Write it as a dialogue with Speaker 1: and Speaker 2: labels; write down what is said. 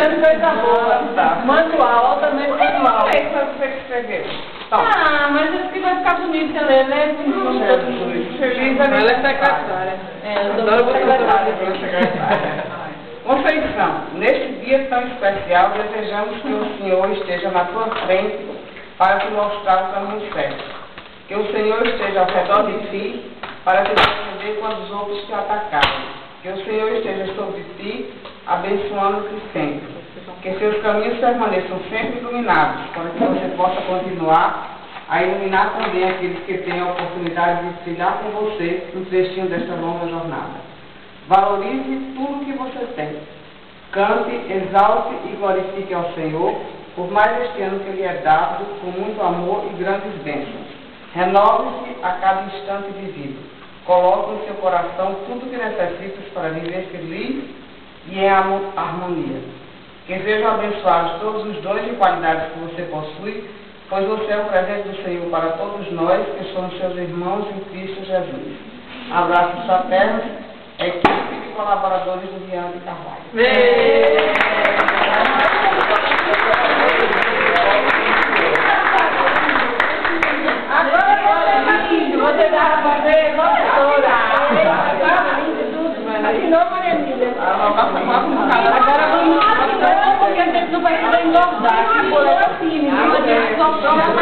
Speaker 1: Fazendo coisa boa. Manual, também manual.
Speaker 2: Como é que você escreveu?
Speaker 1: Ah, mas eu acho que vai ficar bonito você ler, né?
Speaker 2: Feliz
Speaker 1: Ela é secretária. Eu sou secretária.
Speaker 2: Conceição, neste dia tão especial, desejamos que o Senhor esteja na tua frente para te mostrar o caminho certo. Que o Senhor esteja ao redor de ti para te defender quando os outros te atacarem. Que o Senhor esteja sobre ti, abençoando-te sempre. Que seus caminhos permaneçam sempre iluminados, para que você possa continuar a iluminar também aqueles que têm a oportunidade de trilhar com você no trechinho desta longa jornada. Valorize tudo que você tem. Cante, exalte e glorifique ao Senhor, por mais este ano que lhe é dado, com muito amor e grandes bênçãos. Renove-se a cada instante de vida. Coloque no seu coração tudo que necessitas para viver feliz e em harmonia. Que sejam abençoados todos os dons e qualidades que você possui, pois você é o presente do Senhor para todos nós, que somos seus irmãos em Cristo Jesus. Abraços fraternos, equipe e colaboradores do Viana de Carvalho.
Speaker 1: Você dá para fazer toda. Assinou, Maria Emília. Agora vamos porque a gente não vai poder engordar. Assim, menina, só para a